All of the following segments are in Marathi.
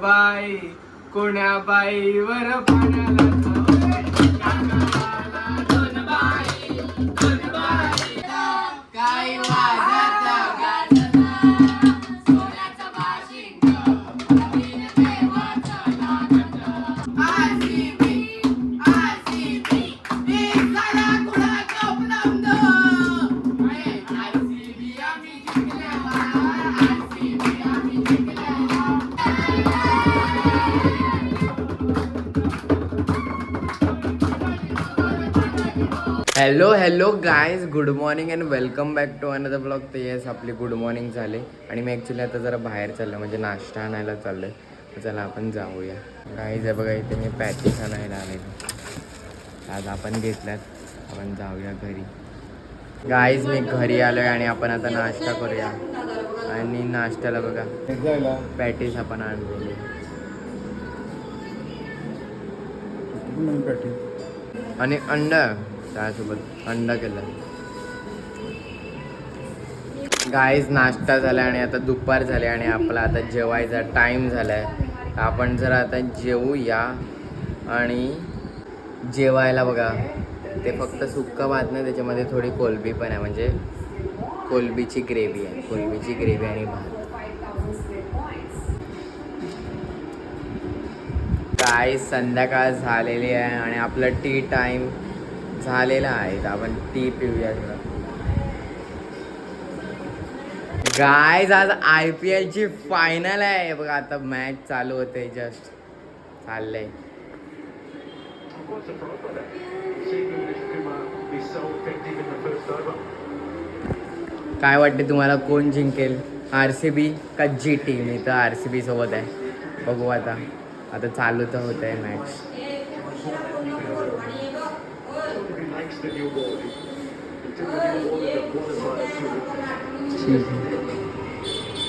बाई कोण्या बाईवर पाण्याला काय वाजत गाजत सोन्याचं बाशिंग नवीन देवाचं लागत RCB झाला कुणाचं उपलब्ध RCB आम्ही जिंकल्या RCB आम्ही जिंकल्या hello guys good morning and welcome back to another blog. तर येस आपली गुड मॉर्निंग झाले आणि मी ॲक्च्युली आता जरा बाहेर चाललं म्हणजे नाश्ता आणायला चाललं आहे. चला आपण जाऊया. गाईज आहे बघा इथे मी पॅटीस आणायला आलेलो. आज आपण घेतल्यात, आपण जाऊया घरी. गाईज मी घरी आलो आहे आणि आपण आता नाश्ता करूया. आणि नाश्त्याला बघा पॅटीस आपण आणलेली आणि अंडा त्यासोबत अंडा केला. गाईज नाश्ता झाला आणि आता दुपार झाले आणि आपला आता जेवायचा टाईम झाला आहे. तर आपण जरा आता जेवूया. आणि जेवायला बघा ते फक्त सुक्का भात नाही, त्याच्यामध्ये थोडी कोलबी पण आहे, म्हणजे कोलबीची ग्रेव्ही आहे. कोलबीची ग्रेव्ही आणि भात. काय संध्याकाळ झालेली आहे आणि आपलं टी टाईम झालेला आहे. तर आपण टी पिऊया. गाईज आज IPL ची फायनल आहे बघा. आता मॅच चालू होते, जस्ट चाललंय. काय वाटते तुम्हाला कोण जिंकेल, RCB का GT? मी तर RCB सोबत आहे. बघू आता. आता चालू तर होत आहे मॅच.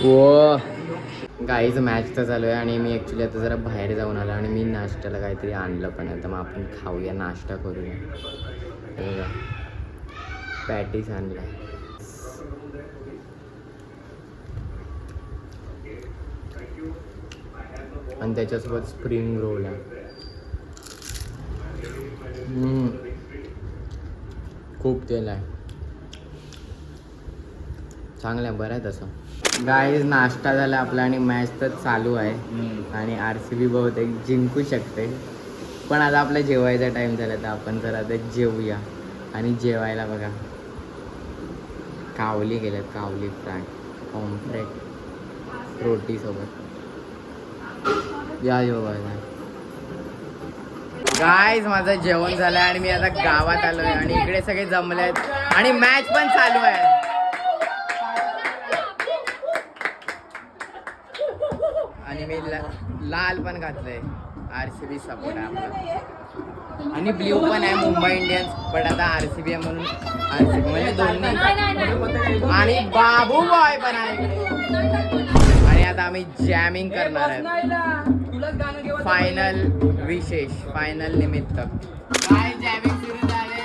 ओ गाईज मॅच तर चालू आहे आणि मी ॲक्च्युली आता जरा बाहेर जाऊन आलो आणि मी नाश्त्याला काहीतरी आणलं पण आहे. तर मग आपण खाऊया, नाश्ता करूया. बघा पॅटीस आणला आणि त्याच्यासोबत स्प्रिंग रोल आहे. खूप तेल आहे, चांगलं आहे, बरं आहे तसं. गाईज नाश्ता झाला आपला आणि मॅच तर चालू आहे आणि RCB बहुतेक जिंकू शकते. पण आता आपला जेवायचा टाईम झाला तर आपण जरा आता जेवूया. आणि जेवायला बघा कावली गेल्यात, कावली फ्राय ऑमफ्रेट रोटीसोबत. या जेवायला. गाईज माझं जेवण झालं आणि मी आता गावात आलोय आणि इकडे सगळे जमले आहेत आणि मॅच पण चालू आहे. आणि मी लाल पण घातलंय, RCB सपोर्ट आहे आपला. आणि ब्ल्यू पण आहे मुंबई इंडियन्स, पण आता RCB आहे म्हणून RCB म्हणजे दोन्ही. आणि बाबू बॉय पण आहे. आणि आता आम्ही जॅमिंग करणार आहे फायनल विशेष, फायनल निमित्त. काय जॅमिंग सुरू झाले.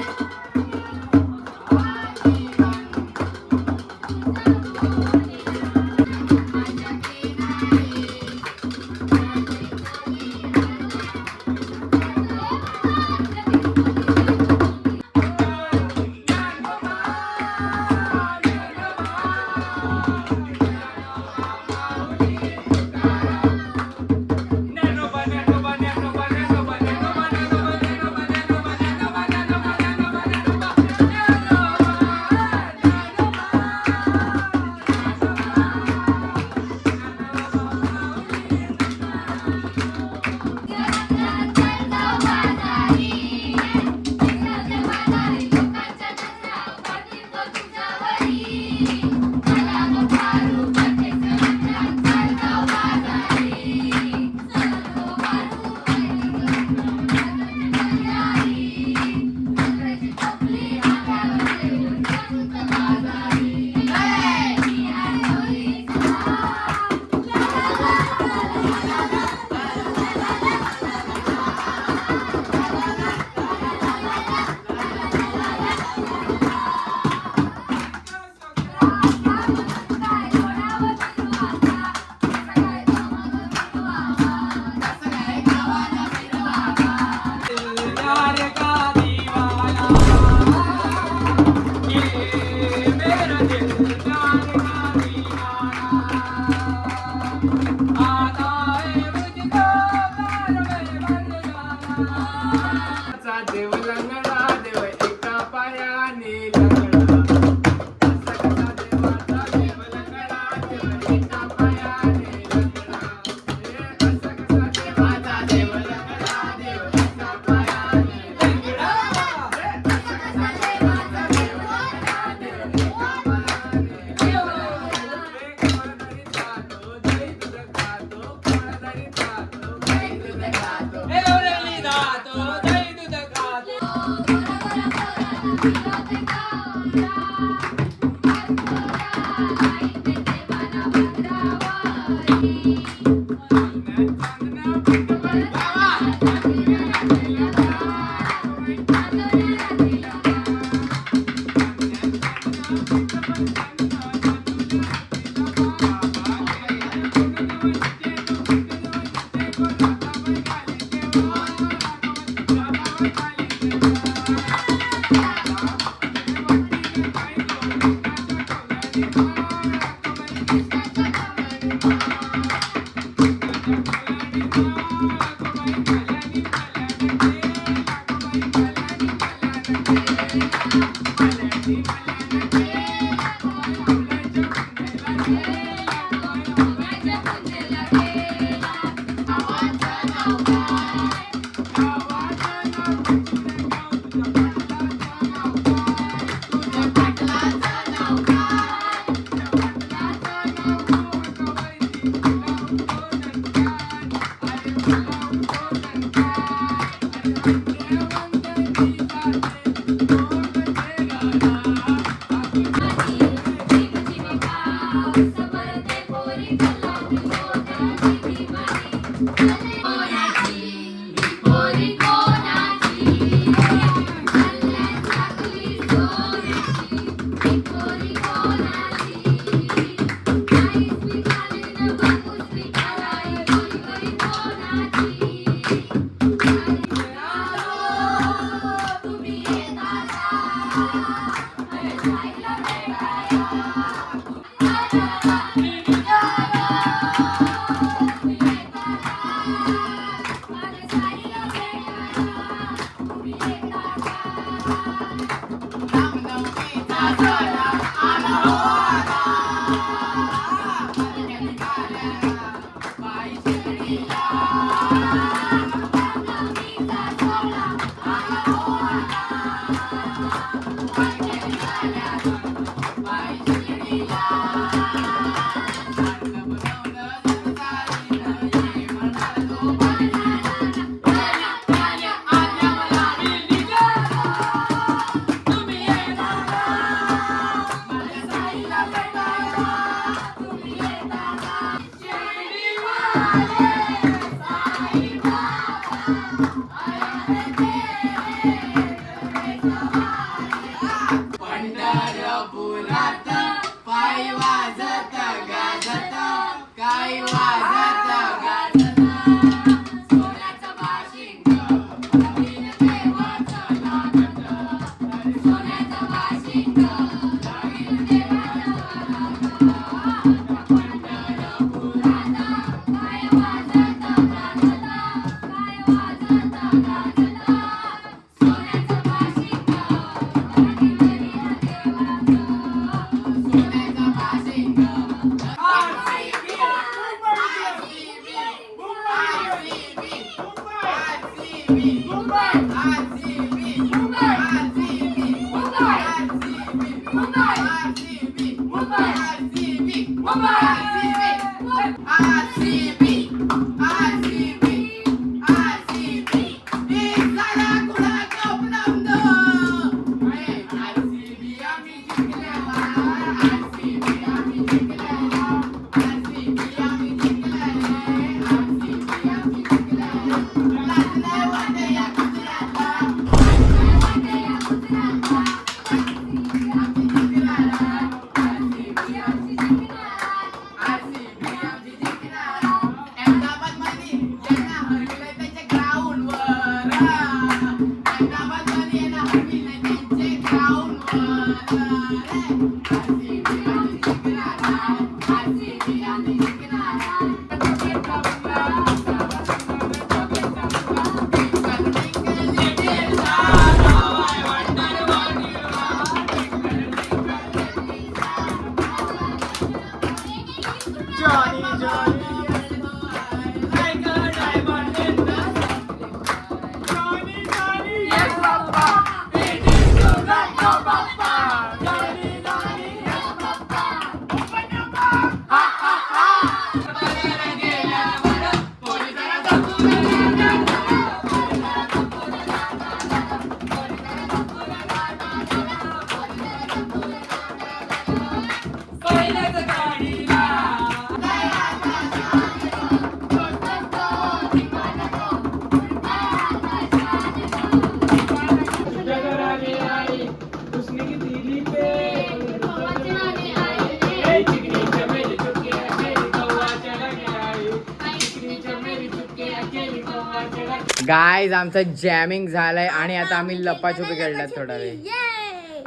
गाईज आमचं जॅमिंग झालंय आणि आता आम्ही लपाछुपी खेळल्यात थोडा वेळ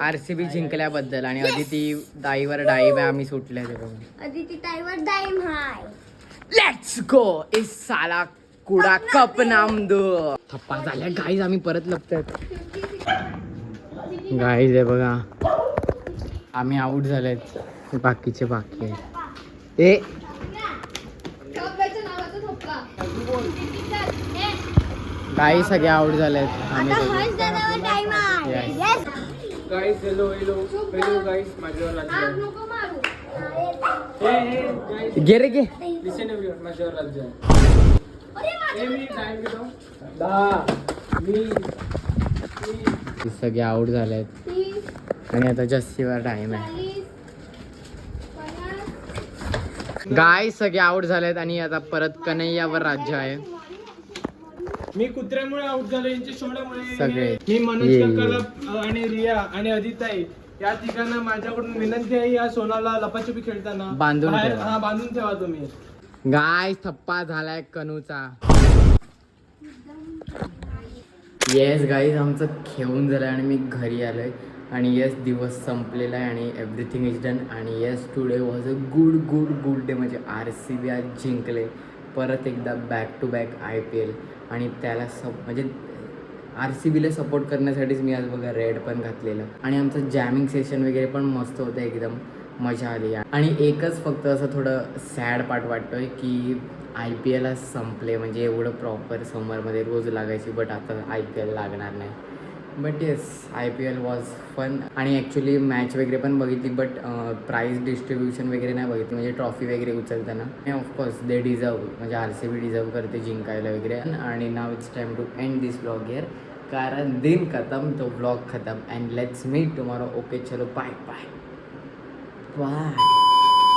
RCB जिंकल्याबद्दल. आणि अदिती दाईवर डाईव आहे, आम्ही सुटले अदिती ताईवर डाईम हाय. लेट्स गो इस साला कुडा कप नाम दो. थप्पा झाल्या गाईज, आम्ही परत लपतोय. गाईज आहे बघा, आम्ही आऊट झालेत, बाकीचे बाकी आहेत. ए गाईज सगळे आऊट झालेत. आम्ही आता हर्ष दादावर टाइम आहे. Yes. Yes. Guys hello hello hello guys माझ्यावर राज्य आहे. नको मारू. हे गाइस गे रे गे. लिसन एव्हरीवन माझ्यावर राज्य आहे. अरे हे मी टाइम घेतो 10 मी सगळे आऊट झालेत तीस, आणि आता जस्सीवर टाइम आहे. 40, 50. गाय सगळे आऊट झालेत आणि आता परत कन्हैयावर राज्य आहे. मी कुत्र्यामुळे आउट झालो, यांच्या शोड्यामुळे. सगळे. मी मनोज ये, कक्करला आणि रिया आणि अदिताई या तिघांना माझ्याकडून विनंती आहे, या सोनाला लपाछुपी खेळताना बांधून ठेवा. हा बांधून ठेवा तुम्ही. गाय थप्पा झालाय कनूचा. येस गाईज आमचं खेळून झालं आणि मी घरी आलोय. आणि येस दिवस संपलेला आहे आणि एव्हरीथिंग इज डन. आणि yes today was a good day. म्हणजे RCB आज जिंकले परत एकदा बॅक टू बॅक IPL. आणि त्याला म्हणजे RCBला सपोर्ट करण्यासाठीच मी आज बघा रेड पण घातलेलं. आणि आमचं जॅमिंग सेशन वगैरे पण मस्त होतं, एकदम मजा आली. आणि एकच फक्त असं थोडं सॅड पार्ट वाटतोय की IPL आज संपले. म्हणजे एवढं प्रॉपर समरमध्ये रोज लागायची, बट आता IPL लागणार नाही. But yes IPL was fun. आणि ॲक्च्युली मॅच वगैरे पण बघितली, बट प्राईज डिस्ट्रीब्युशन वगैरे नाही बघितली, म्हणजे ट्रॉफी वगैरे उचलताना. आणि ऑफकोर्स दे डिझर्व, म्हणजे RCB डिझर्व करते जिंकायला वगैरे. आणि now it's time to end this blog here, कारण दिन खतम तो ब्लॉग खतम. And let's meet tomorrow. Okay चलो बाय बाय बाय.